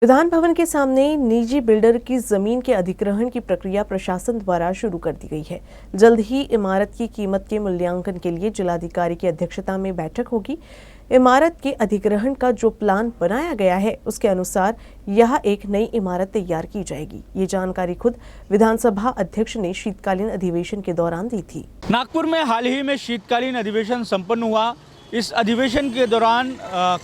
विधान भवन के सामने निजी बिल्डर की जमीन के अधिग्रहण की प्रक्रिया प्रशासन द्वारा शुरू कर दी गई है। जल्द ही इमारत की कीमत के मूल्यांकन के लिए जिलाधिकारी की अध्यक्षता में बैठक होगी। इमारत के अधिग्रहण का जो प्लान बनाया गया है उसके अनुसार यह एक नई इमारत तैयार की जाएगी। ये जानकारी खुद विधानसभा अध्यक्ष ने शीतकालीन अधिवेशन के दौरान दी थी। नागपुर में हाल ही में शीतकालीन अधिवेशन संपन्न हुआ। इस अधिवेशन के दौरान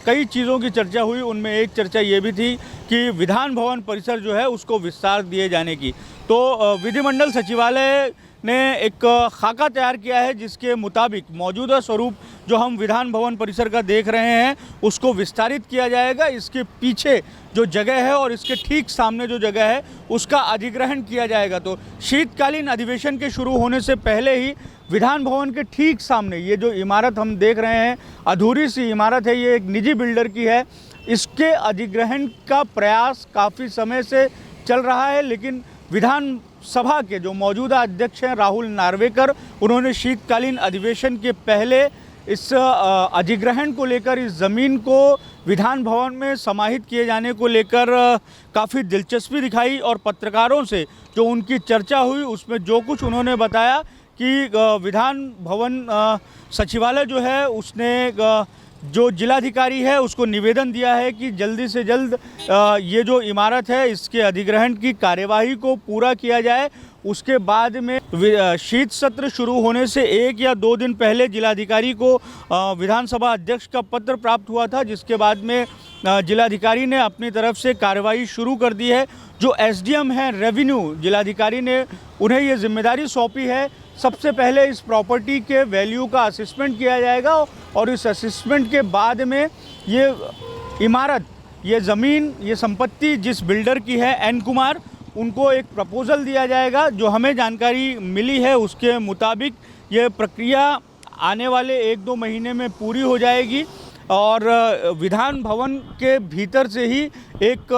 कई चीज़ों की चर्चा हुई। उनमें एक चर्चा ये भी थी कि विधान भवन परिसर जो है उसको विस्तार दिए जाने की। तो विधिमंडल सचिवालय ने एक खाका तैयार किया है जिसके मुताबिक मौजूदा स्वरूप जो हम विधान भवन परिसर का देख रहे हैं उसको विस्तारित किया जाएगा। इसके पीछे जो जगह है और इसके ठीक सामने जो जगह है उसका अधिग्रहण किया जाएगा। तो शीतकालीन अधिवेशन के शुरू होने से पहले ही विधान भवन के ठीक सामने ये जो इमारत हम देख रहे हैं, अधूरी सी इमारत है, ये एक निजी बिल्डर की है। इसके अधिग्रहण का प्रयास काफ़ी समय से चल रहा है, लेकिन विधान सभा के जो मौजूदा अध्यक्ष हैं राहुल नार्वेकर, उन्होंने शीतकालीन अधिवेशन के पहले इस अधिग्रहण को लेकर, इस ज़मीन को विधान भवन में समाहित किए जाने को लेकर काफ़ी दिलचस्पी दिखाई। और पत्रकारों से जो उनकी चर्चा हुई उसमें जो कुछ उन्होंने बताया कि विधान भवन सचिवालय जो है उसने जो जिलाधिकारी है उसको निवेदन दिया है कि जल्दी से जल्द ये जो इमारत है इसके अधिग्रहण की कार्यवाही को पूरा किया जाए। उसके बाद में शीत सत्र शुरू होने से 1 या 2 दिन पहले जिलाधिकारी को विधानसभा अध्यक्ष का पत्र प्राप्त हुआ था, जिसके बाद में जिलाधिकारी ने अपनी तरफ से कार्रवाई शुरू कर दी है। जो एसडीएम है रेवेन्यू, जिलाधिकारी ने उन्हें ये जिम्मेदारी सौंपी है। सबसे पहले इस प्रॉपर्टी के वैल्यू का असेसमेंट किया जाएगा और इस असेसमेंट के बाद में ये इमारत, ये ज़मीन, ये संपत्ति जिस बिल्डर की है एन कुमार, उनको एक प्रपोज़ल दिया जाएगा। जो हमें जानकारी मिली है उसके मुताबिक ये प्रक्रिया आने वाले 1-2 महीने में पूरी हो जाएगी और विधान भवन के भीतर से ही एक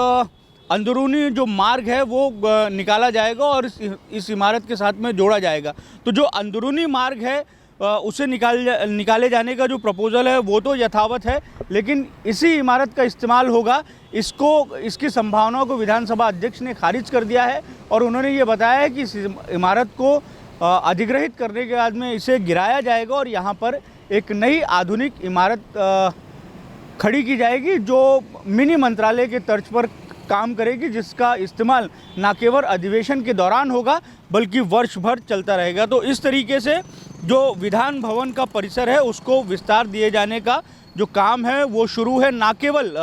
अंदरूनी जो मार्ग है वो निकाला जाएगा और इस इमारत के साथ में जोड़ा जाएगा। तो जो अंदरूनी मार्ग है उसे निकाले जाने का जो प्रपोज़ल है वो तो यथावत है, लेकिन इसी इमारत का इस्तेमाल होगा। इसकी संभावनाओं को विधानसभा अध्यक्ष ने खारिज कर दिया है और उन्होंने ये बताया है कि इस इमारत को अधिग्रहित करने के बाद में इसे गिराया जाएगा और यहाँ पर एक नई आधुनिक इमारत खड़ी की जाएगी जो मिनी मंत्रालय के तर्ज पर काम करेगी, जिसका इस्तेमाल न केवल अधिवेशन के दौरान होगा बल्कि वर्ष भर चलता रहेगा। तो इस तरीके से जो विधान भवन का परिसर है उसको विस्तार दिए जाने का जो काम है वो शुरू है। न केवल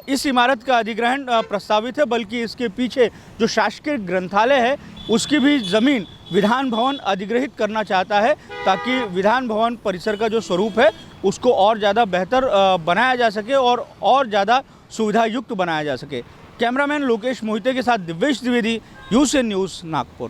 इस इमारत का अधिग्रहण प्रस्तावित है बल्कि इसके पीछे जो शासकीय ग्रंथालय है उसकी भी ज़मीन विधान भवन अधिग्रहित करना चाहता है, ताकि विधान भवन परिसर का जो स्वरूप है उसको और ज़्यादा बेहतर बनाया जा सके और ज़्यादा सुविधा युक्त बनाया जा सके। कैमरामैन लोकेश मोहिते के साथ दिव्येश द्विवेदी, यूसीएन न्यूज़, नागपुर।